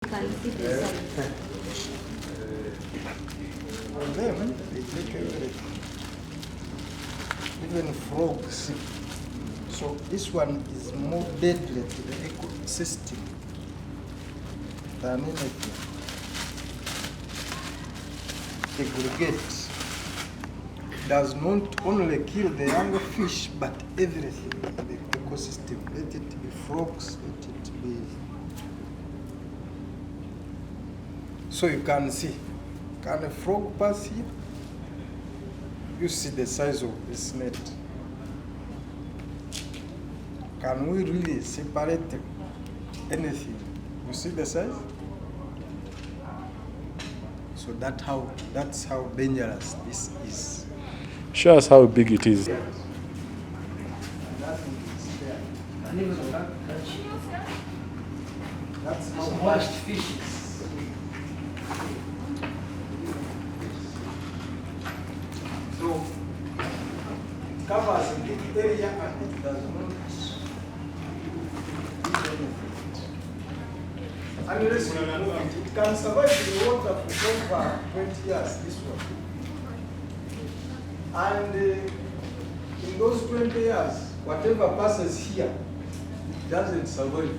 For them, they take everything. Even frogs. So this one is more deadly to the ecosystem than anything. Aggregate does not only kill the young fish, but everything in the ecosystem. Let it be frogs, let it be. So you can see, can a frog pass here? You see the size of this net. Can we really separate anything? You see the size? So that's how dangerous this is. Show us how big it is. Nothing is there. That's how much fish is. So it covers a big area and it does not unless you remove it. It can survive in the water for over 20 years, this one. And in those 20 years, whatever passes here, it doesn't survive.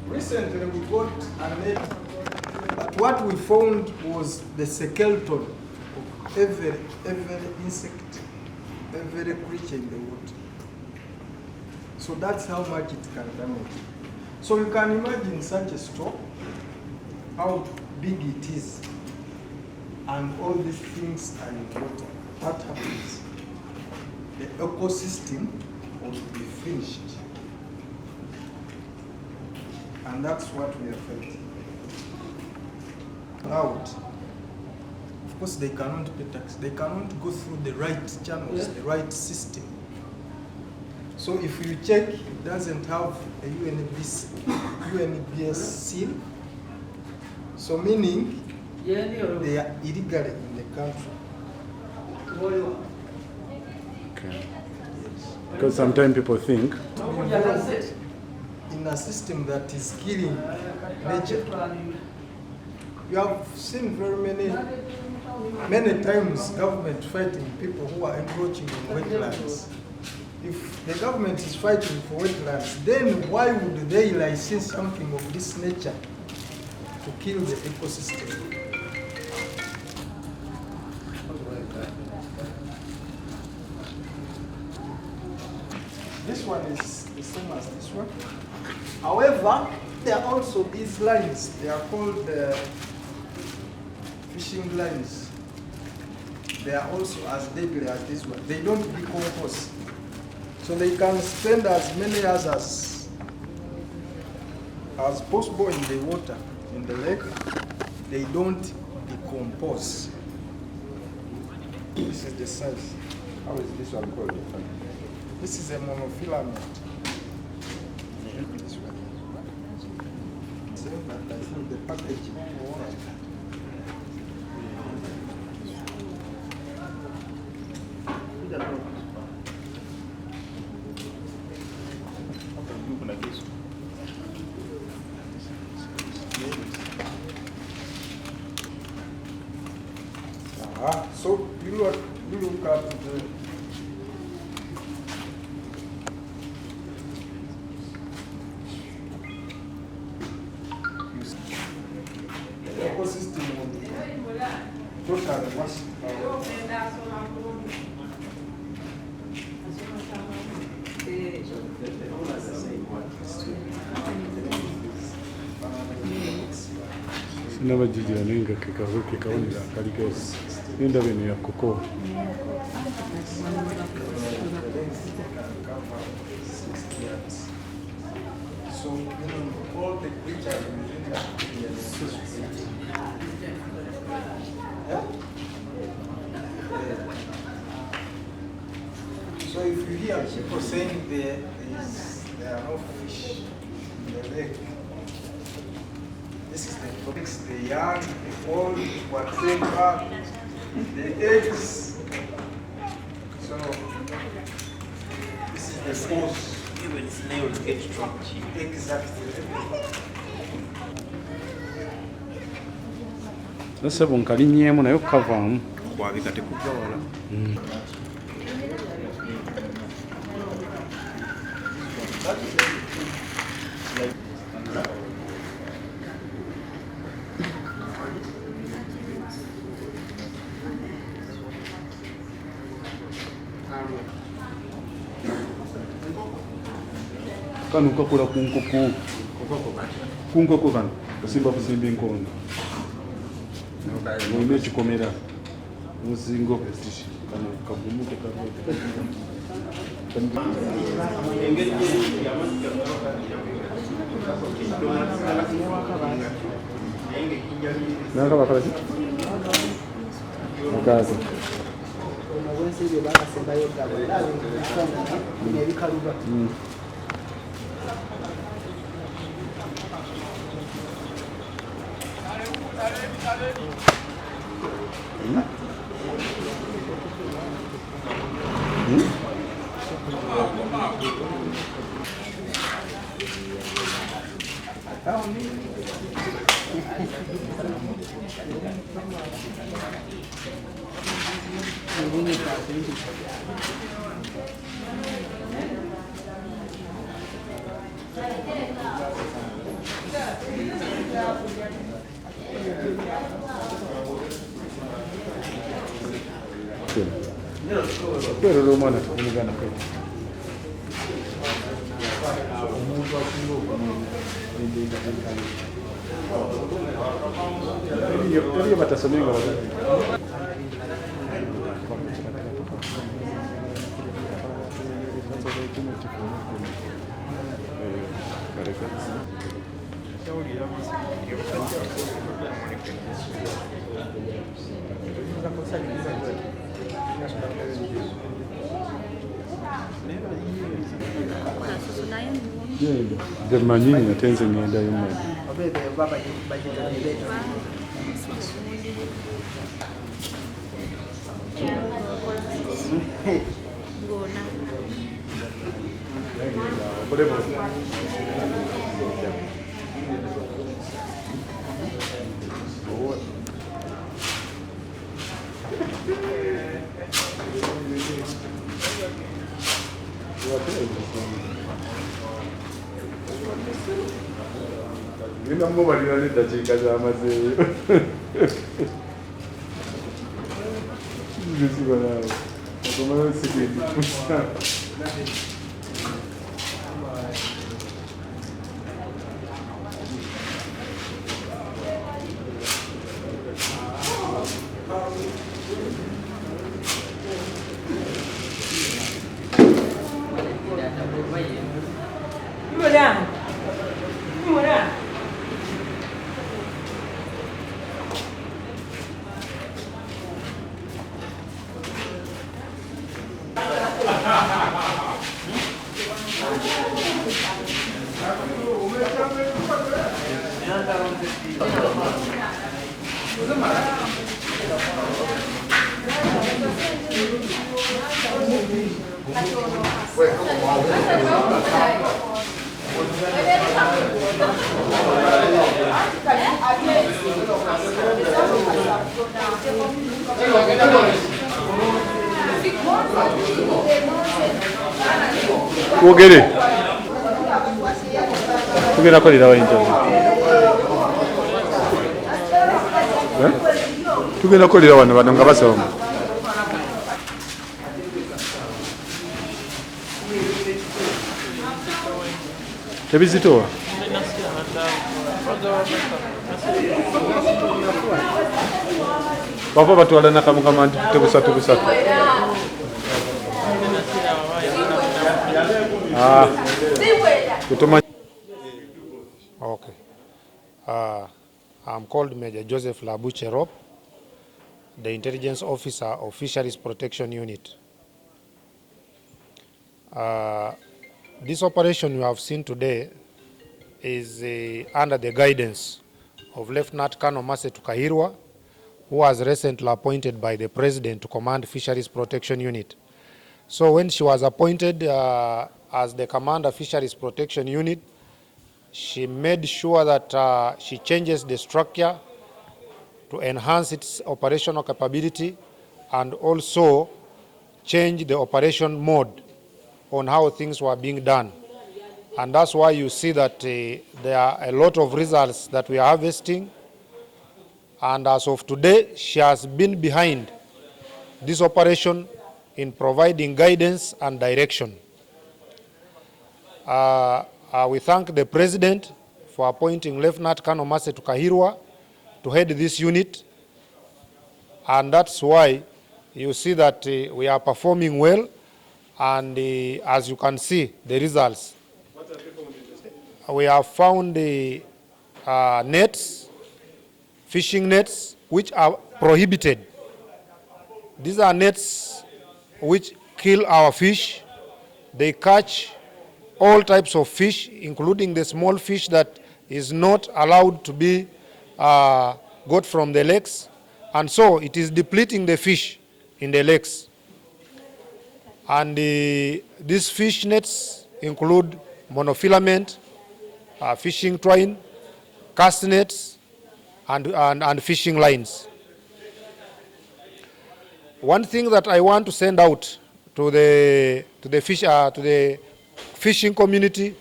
Recently we got a net, but what we found was the skeleton of every insect, every creature in the water. So that's how much it can damage. So you can imagine such a store, how big it is, and all these things are in water. What happens? The ecosystem will be finished. And that's what we are fighting. Out. Of course, they cannot pay tax. They cannot go through the right channels, the right system. So if you check, it doesn't have a UNBS seal. So meaning they are illegally in the country. Okay. Because sometimes people think in a system that is killing nature. You have seen very many times government fighting people who are encroaching on wetlands. If the government is fighting for wetlands, then why would they license something of this nature to kill the ecosystem? This one is the same as this one. However, there are also these lines. They are called fishing lines. They are also as deadly as this one. They don't decompose. So they can spend as many years as possible in the water, in the lake. They don't decompose. This is the size. How is this one called? This is a monofilament. This one. Same, but I think the packaging. So you look at the ecosystem will be totally washed out. sinabajijira nenga kekawulira kaliko n'endaba eno ya koko. So all the creatures within that system. Yeah? So if you hear people saying there are no fish in the lake, this is the young, the old, whatever, the eggs. So this is the cause Even snails get trapped. Exactly. Nase bunkalinnyemu naye okukavaamu Kwabika tekugwa wala. kano kakola kunkoko kano kasimba busimba enkondo olina ekikomera musinga okutisi kano kagumuke nakabakalaki akaza kwerera omwana tukumugana kwe omuntu asinga okuteriyo batasomye nga Germanyini natenze ngenda yomani. Nina mubalira n'eddakiika z'amazeeyo. Nzisiba naawe. Okomalawo sekendi kusa. Kwogere. Tugenda kolerawo interview. Tugenda kolera wano bano nga basoma. Tebizitowa? Bava batwala nakamukama nti tebusatu busatu. Okay. I'm called Major Joseph Labucherop, the Intelligence Officer of Fisheries Protection Unit. This operation you have seen today is under the guidance of Lieutenant Colonel Masetu Kahirwa, who was recently appointed by the President to command Fisheries Protection Unit. So when she was appointed, as the Commander Fisheries Protection Unit, she made sure that she changes the structure to enhance its operational capability and also change the operation mode on how things were being done. And that's why you see that there are a lot of results that we are harvesting. And as of today, she has been behind this operation in providing guidance and direction. We thank the President for appointing Lieutenant Colonel Masetu Kahirwa to head this unit. And that's why you see that we are performing well. And as you can see, the results. We have found the nets, fishing nets, which are prohibited. These are nets which kill our fish. They catch all types of fish, including the small fish that is not allowed to be got from the lakes. And so it is depleting the fish in the lakes. And these fish nets include monofilament, fishing twine, cast nets, and fishing lines. One thing that I want to send out to the fishing community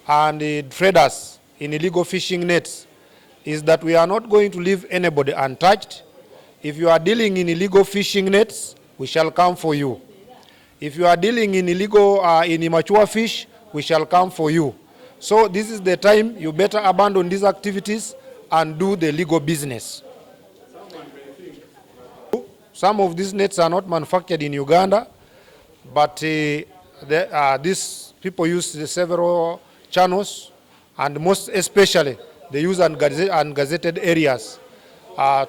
and the traders in illegal fishing nets is that we are not going to leave anybody untouched. If you are dealing in illegal fishing nets, we shall come for you. If you are dealing in illegal, in immature fish, we shall come for you. So this is the time you better abandon these activities and do the legal business. Some of these nets are not manufactured in Uganda, but these people use several channels, and most especially they use ungazetted areas.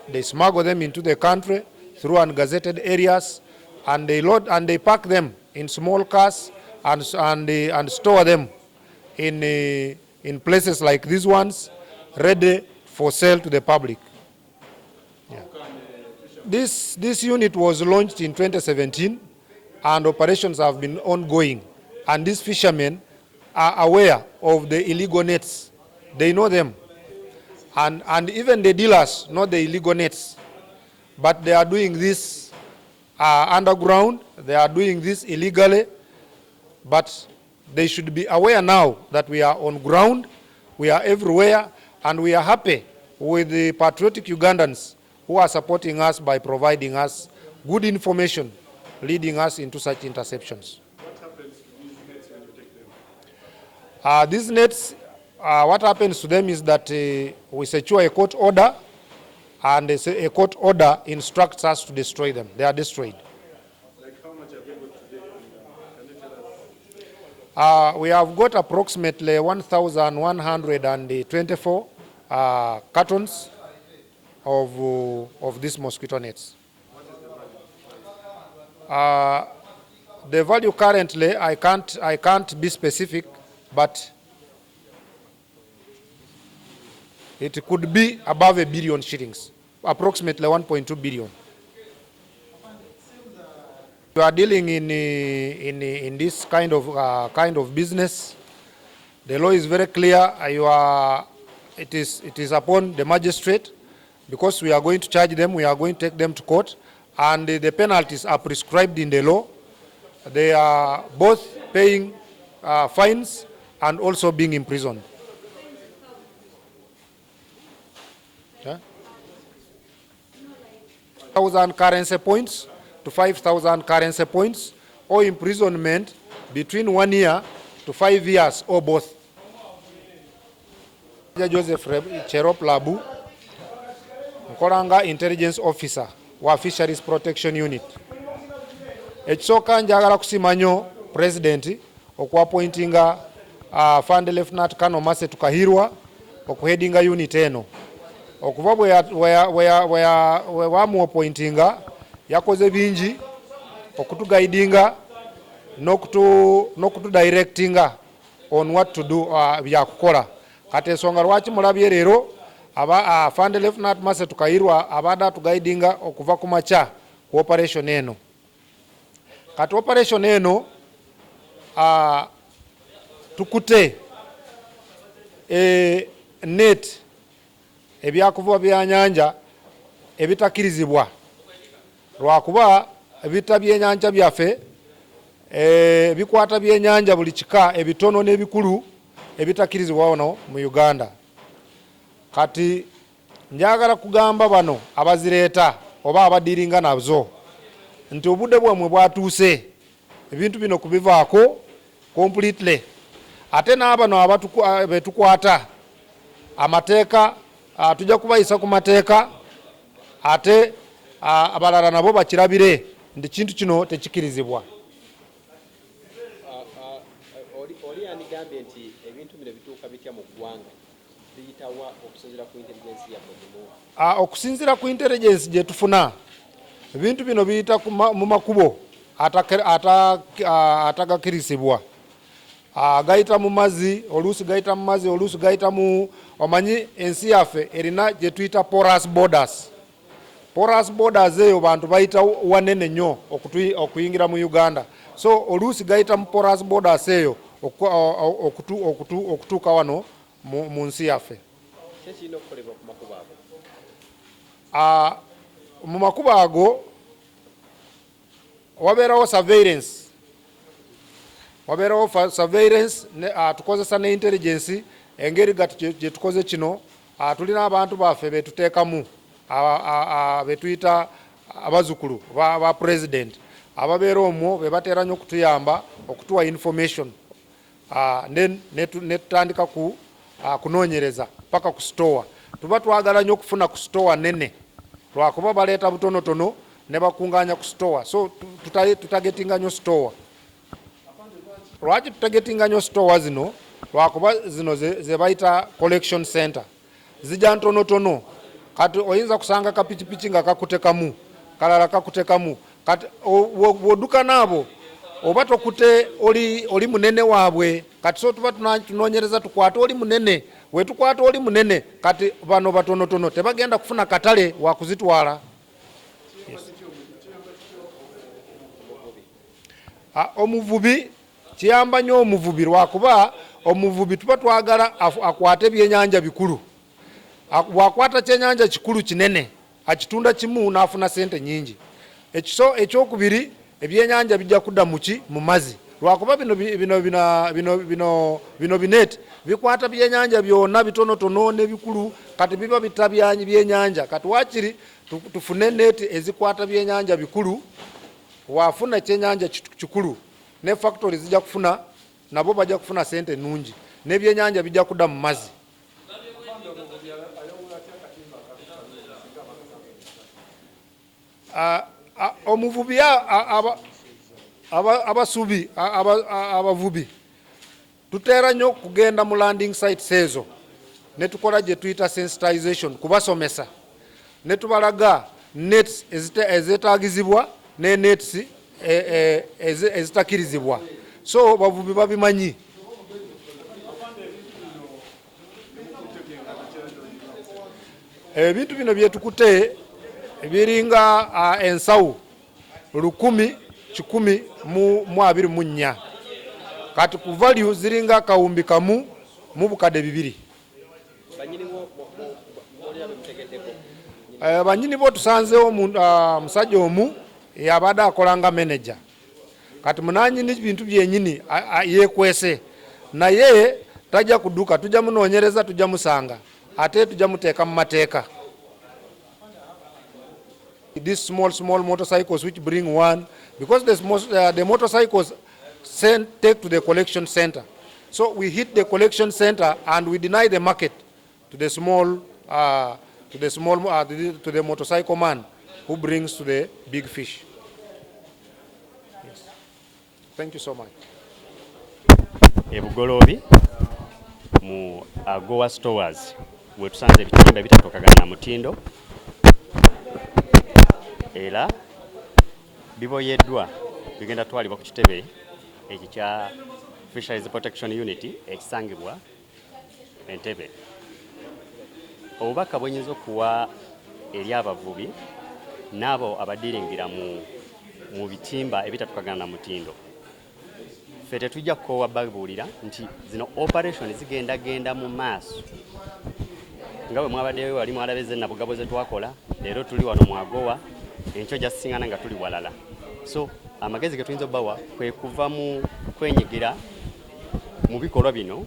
They smuggle them into the country through ungazetted areas, and they load and they pack them in small cars and store them in places like these ones, ready for sale to the public. Yeah. This unit was launched in 2017, and operations have been ongoing. And these fishermen are aware of the illegal nets. They know them. And even the dealers know the illegal nets. But they are doing this underground. They are doing this illegally. But they should be aware now that we are on ground, we are everywhere, and we are happy with the patriotic Ugandans who are supporting us by providing us good information, leading us into such interceptions. What happens to these nets when you take them? These nets, what happens to them is that we secure a court order, and a court order instructs us to destroy them. They are destroyed. Like how much have you got today? Can you tell us? We have got approximately 1,124 cartons of these mosquito nets. The value currently, I can't be specific, but it could be above $1 billion shillings, approximately 1.2 billion. You are dealing in this kind of business. The law is very clear. It is upon the magistrate, because we are going to charge them. We are going to take them to court, and the penalties are prescribed in the law. They are both paying fines and also being imprisoned. Yeah? 1,000 currency points to 5,000 currency points, or imprisonment between 1 year to 5 years, or both. Joseph Cherop Labu, Nkolanga Intelligence Officer wa Fisheries Protection Unit. Ekisooka njagala kusimanyo President okuappointinga Fund Lieutenant Colonel Masetu Kahirwa okuheadinga unit eno. Okuva bwe bamuappointinga yakoze bingi okutugaidinga n'okutudirectinga on what to do byakukola. Kati ensonga lwaki mulabye leero Fund Lieutenant Masetu Kahirwa abadde atugaidinga okuva ku makya ku operation eno. Kati operation eno tukute net ebyakuvuba byenyanja ebitakirizibwa lwakuba ebita byenyanja byaffe bikwata byenyanja buli kika ebitono n'ebikulu ebitakirizibwa wano mu Uganda. Kati njagala kugamba bano abazireeta oba abadiringa nazo nti obudde bwamwe bwatuuse ebintu bino kubivaako completely. Ate n'abano betukwata amateeka tujja kubayisa ku mateeka ate abalala nabo bakirabire nti kintu kino tekikirizibwa. Oli yanigambye nti ebintu bino bituuka bitya mu ggwanga biyitawa okusinziira ku intelligence yaffe? Okusinziira ku intelligence gye tufuna ebintu bino biyita mu makubo atagakirizibwa. Gayita mu mazzi, oluusi gayita mu mazzi, oluusi gayita mu omanyi ensi yaffe erina gye tuyita porous borders. Porous borders eyo bantu bayita wanene nnyo okuyingira mu Uganda. So oluusi gayita mu porous borders eyo okutuuka wano mu nsi yaffe. Kirina okukolebwa ku makubo ago? Mu makubo ago wabeerawo surveillance. Tukozesa ne intelligence engeri gati gye tukoze kino. Tulina abantu baffe betuteekamu betuyita abazukulu ba president ababeera omwo bebateera nnyo okutuyamba okutuwa information ne tutandika kunoonyereza paka ku store. Tuba twagala nnyo okufuna ku store nene lwakuba baleeta butonotono ne bakunganya ku store. So tutagetinga nnyo store. Lwaki tutagetinga nnyo store zino? Lwakuba zino ze bayita collection center zijja ntonotono. Kati oyinza kusanga kapitipiki nga kakutekamu kalala kakutekamu. Kati woduka nabo oba tokute oli munene waabwe. Kati so tuba tunoonyereza tukwate oli munene. We tukwate oli munene kati bano batonotono tebagenda kufuna katale wa kuzitwala. Omuvubi kiyamba nnyo omuvubi lwakuba omuvubi tuba twagala akwate ebyenyanja bikulu. Bwakwata kyenyanja kikulu kinene akitunda kimu n'afuna sente nyingi. Ekyokubiri ebyenyanja bijja kudda mu mazzi lwakuba bino binet bikwata byenyanja byonna bitonotono n'ebikulu kati biba bitabyanyi byenyanja. Kati wakiri tufune net ezikwata byenyanja bikulu. Wafuna ekyenyanja kikulu ne factory zijja kufuna nabo bajja kufuna sente nungi n'ebyenyanja bijja kudda mu mazzi. Omuvubi abasubi abavubi tuteera nnyo kugenda mu landing sites ezo ne tukola gye tuyita sensitization kubasomesa ne tubalaga nets ezeetaagizibwa ne nets ezitakirizibwa. So bavubi babimanyi. Ebintu bino byetukute biringa ensawu 1,124 kati ku value ziringa kawumbi kamu mu bukadde 2. Banyini bo tusanzeewo musajja omu yabadde akolanga manager. Kati munanyini bintu byenyini yekwese naye tajja kuduka tujja munoonyereza tujja musanga ate tujja muteeka mu mateeka. These small motorcycles which bring one because the motorcycles take to the collection center. So we hit the collection center and we deny the market to the motorcycle man who brings to the big fish. Yes. Thank you so much. Ebugolobi mu Agoa stores we tusanze ebitimba bitatookagana na mutindo era biboyeddwa bigenda twalibwa ku kitebe ekya Fisheries Protection Unit ekisangibwa Entebbe. Obubaka bwenyinza okuwa eri abavubi n'abo abadiringira mu bitimba ebitatukagana na mutindo. fete tujja kukowa babuulira nti zino operation zigenda mu maaso nga bwe mwabaddeyo wali mwalabeze nabugabo ze twakola leero tuli wano mwagowa enkyo jasingana nga tuli walala so amagezi ge tuyinza obbawa kwe kuva mu kwenyigira mu bikolwa bino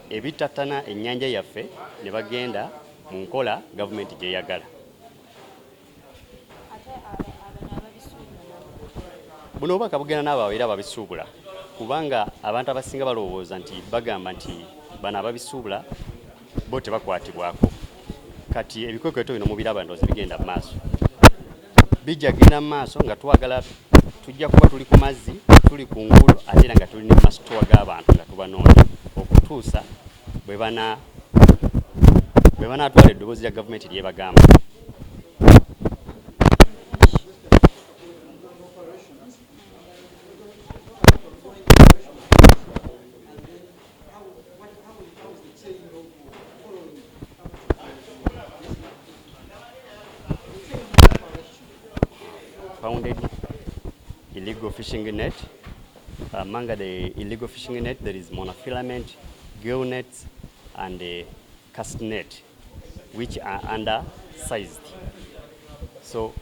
ebitatana ennyanja yaffe ne bagenda mu nkola gavumenti gyeyagala. Buno obubaka bugenda n'abo era babisuubula kubanga abantu abasinga balowooza nti bagamba nti bano ababisuubula bo tebakwatibwako kati ebikwekweto bino mubiraba ndoozi bigenda mu maaso bijja genda mu maaso nga twagala tujja kuba tuli ku mazzi tuli ku ngulu ate era nga tuli ne masitowa g'abantu nga tubanoonya okutuusa bwe banaatwala eddoboozi lya gavumenti lyebagamba. Founded illegal fishing net. Among the illegal fishing net, there is monofilament, gill nets, and cast net, which are undersized. So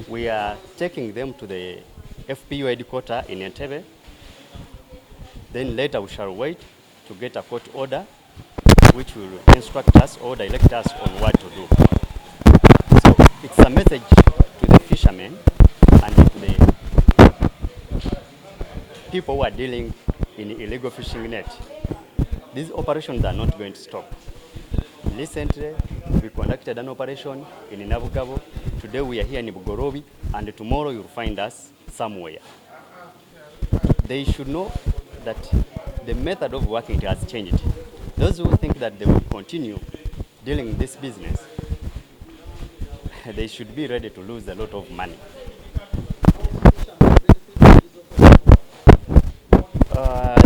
we are taking them to the FPU headquarters in Entebbe. Then later we shall wait to get a court order, which will instruct us or direct us on what to do. So it's a message to the fishermen and to the people who are dealing in illegal fishing net. These operations are not going to stop. Recently, we conducted an operation in Nabugabo. Today we are here in Bugorobi, and tomorrow you'll find us somewhere. They should know that the method of working has changed. Those who think that they will continue dealing this business, they should be ready to lose a lot of money.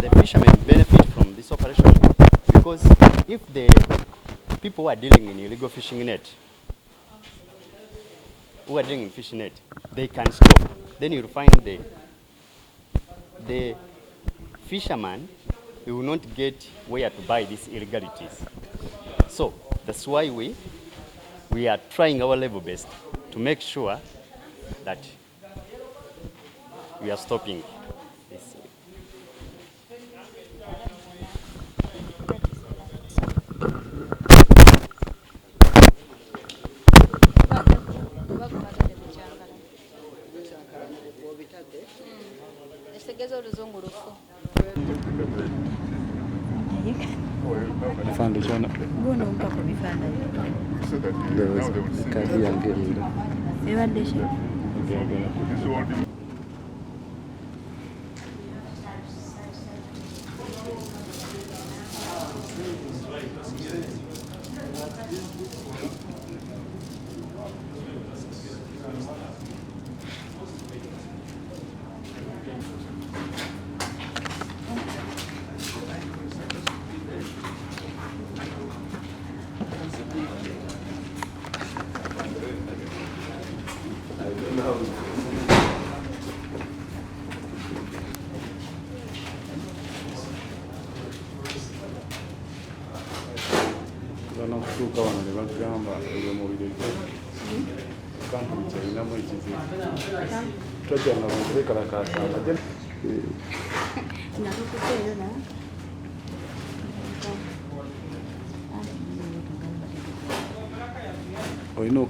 The fishermen benefit from this operation because if the people who are dealing in illegal fishing net, they can stop. Then you'll find the fisherman will not get where to buy these illegalities. So that's why we are trying our level best to make sure that we are stopping this. Banakutuuka wano ne bagamba ebyomubiri kampuni kyalinamu ekizibu tojja nga bantu bekalakaasanga olina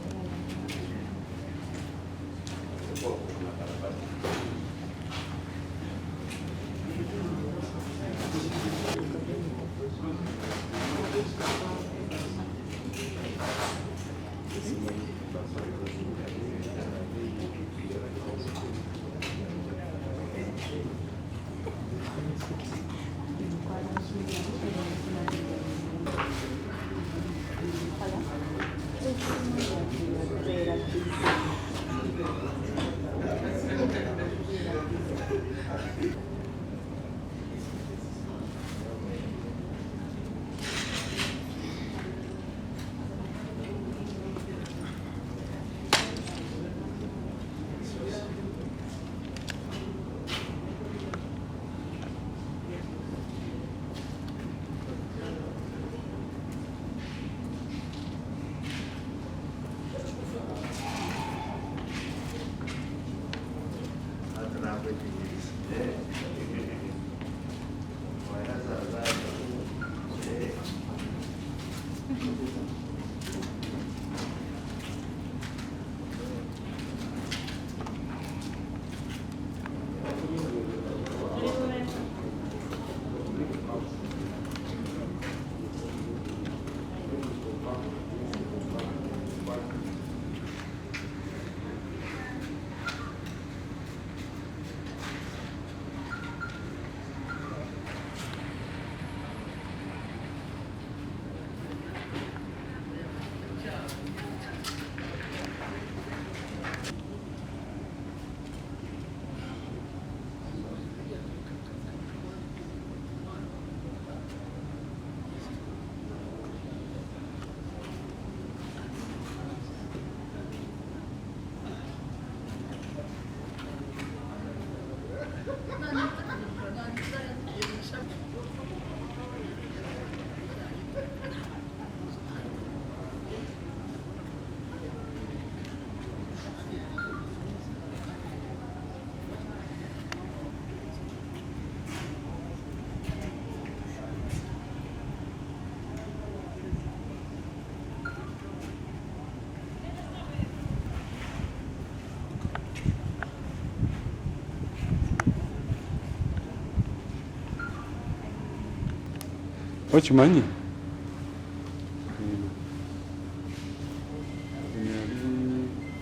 Okimanyi?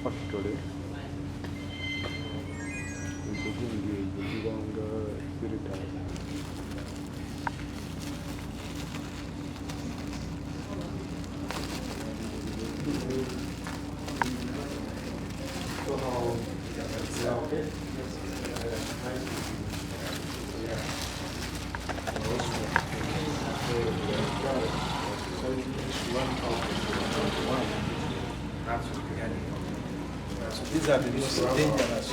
Factory. Ggwanga So these are the most dangerous.